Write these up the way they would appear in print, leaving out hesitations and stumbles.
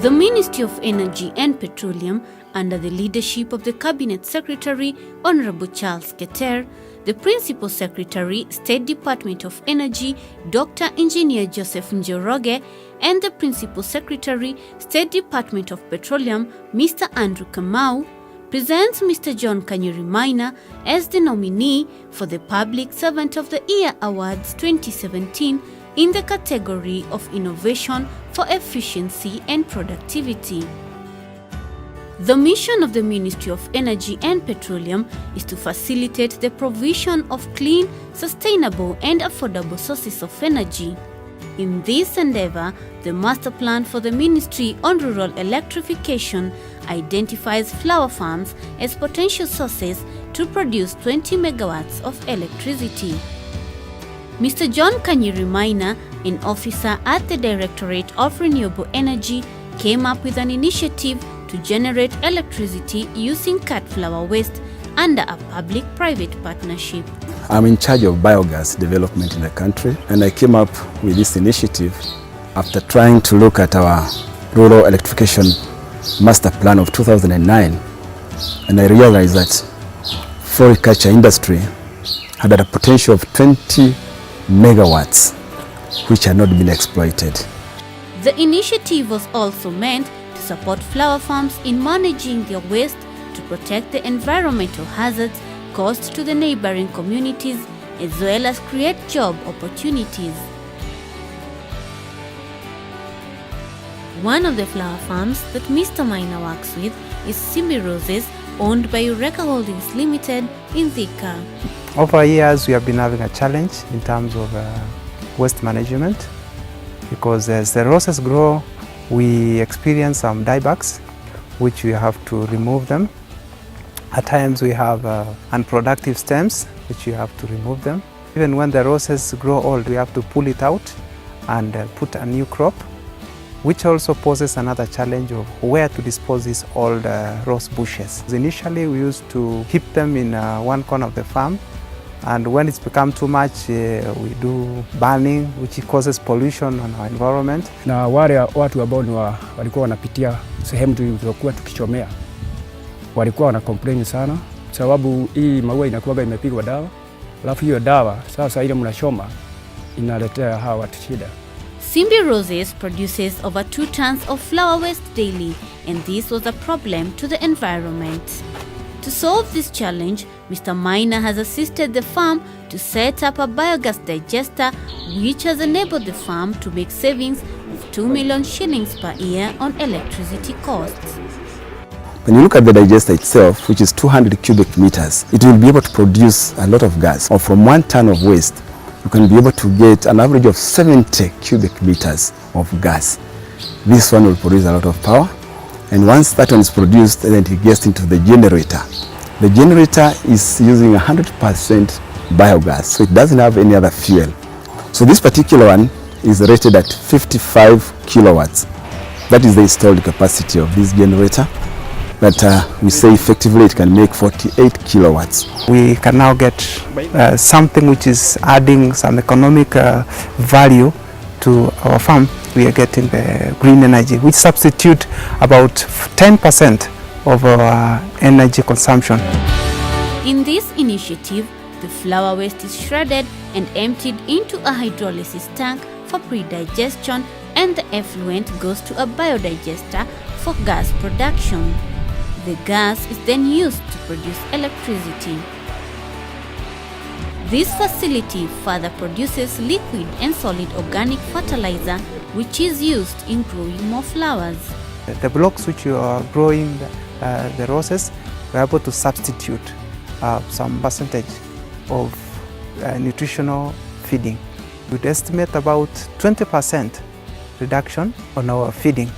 The Ministry of Energy and Petroleum, under the leadership of the Cabinet Secretary, Honorable Charles Keter, the Principal Secretary, State Department of Energy, Dr. Engineer Joseph Njoroge, and the Principal Secretary, State Department of Petroleum, Mr. Andrew Kamau, presents Mr. John Kanyuri Maina as the nominee for the Public Servant of the Year Awards 2017 in the category of Innovation for Efficiency and Productivity. The mission of the Ministry of Energy and Petroleum is to facilitate the provision of clean, sustainable and affordable sources of energy. In this endeavor, the Master Plan for the Ministry on Rural Electrification identifies flower farms as potential sources to produce 20 megawatts of electricity. Mr. John Kanyuri Maina, an officer at the Directorate of Renewable Energy, came up with an initiative to generate electricity using cut flower waste under a public-private partnership. I'm in charge of biogas development in the country, and I came up with this initiative after trying to look at our rural electrification master plan of 2009, and I realized that floriculture industry had a potential of 20 megawatts which had not been exploited. The initiative was also meant to support flower farms in managing their waste to protect the environmental hazards caused to the neighboring communities, as well as create job opportunities. One of the flower farms that Mr. Maina works with is Simbi Roses, owned by Eureka Holdings Limited in Thika. Over years, we have been having a challenge in terms of waste management, because as the roses grow, we experience some diebacks, which we have to remove them. At times we have unproductive stems, which we have to remove them. Even when the roses grow old, we have to pull it out and put a new crop, which also poses another challenge of where to dispose these old rose bushes. Initially, we used to keep them in one corner of the farm, and when it's become too much, we do burning, which causes pollution on our environment. Na wale watu ambao walikuwa wanapitia sehemu tulizokuwa tukichomea walikuwa wana complain sana, sababu hii maua inakuwa imepigwa dawa, alafu hiyo dawa sasa ile mnachoma inaletea hawa watu shida. Simbi Roses produces over 2 tons of flower waste daily, and this was a problem to the environment. To solve this challenge, Mr. Maina has assisted the farm to set up a biogas digester, which has enabled the farm to make savings of 2 million shillings per year on electricity costs. When you look at the digester itself, which is 200 cubic meters, it will be able to produce a lot of gas. Or from 1 ton of waste, you can be able to get an average of 70 cubic meters of gas. This one will produce a lot of power, and once that one is produced, then it gets into the generator. The generator is using 100% biogas, so it doesn't have any other fuel. So this particular one is rated at 55 kilowatts. That is the installed capacity of this generator. But we say effectively it can make 48 kilowatts. We can now get something which is adding some economic value to our farm. We are getting the green energy, which substitute about 10% of our energy consumption. In this initiative, the flower waste is shredded and emptied into a hydrolysis tank for pre-digestion, and the effluent goes to a biodigester for gas production. The gas is then used to produce electricity. This facility further produces liquid and solid organic fertilizer, which is used in growing more flowers. The blocks which you are growing the roses, we are able to substitute some percentage of nutritional feeding. We'd estimate about 20% reduction on our feeding.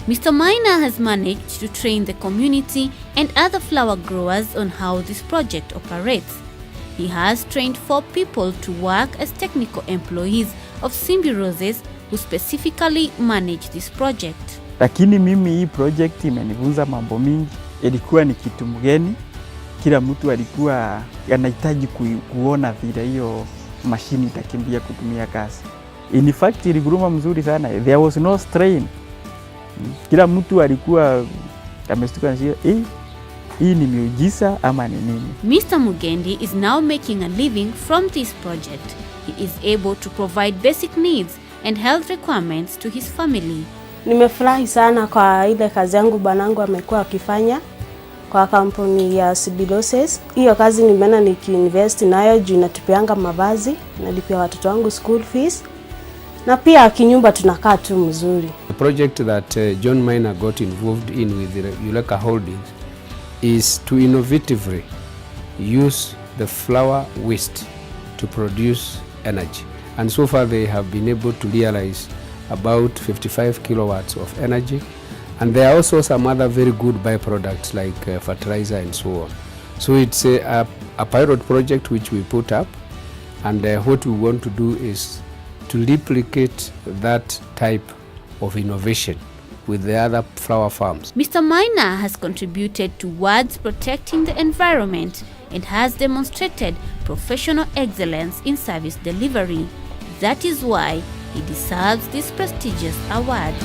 Mr. Maina has managed to train the community and other flower growers on how this project operates. He has trained 4 people to work as technical employees of Simbi Roses who specifically manage this project. Lakini mimi hii project imenifunza mambo mingi. Ilikuwa ni kitu mgeni. Kila mtu alikuwa anahitaji kuona vile hiyo mashini itakimbia kutumia kasi. In fact, iliguruma mzuri sana. There was no strain. Kila mtu alikuwa amestuka nashia, hii ni miujiza ama ni nini? Mr. Mugendi is now making a living from this project. He is able to provide basic needs and health requirements to his family. Nimefurahi sana kwa ile kazi yangu bwanangu amekuwa akifanya kwa kampuni ya Sibiloses. Hiyo kazi nimeona nikiinvest nayo juu inatupeanga mavazi, nalipia watoto wangu school fees, na pia kinyumba tunakaa tu mzuri. The project that John Maina got involved in with the Uleka Holdings is to innovatively use the flour waste to produce energy. And so far they have been able to realize about 55 kilowatts of energy. And there are also some other very good byproducts like fertilizer and so on. So it's a pilot project which we put up, and what we want to do is to replicate that type of innovation with the other flower farms. Mr. Maina has contributed towards protecting the environment and has demonstrated professional excellence in service delivery. That is why he deserves this prestigious award.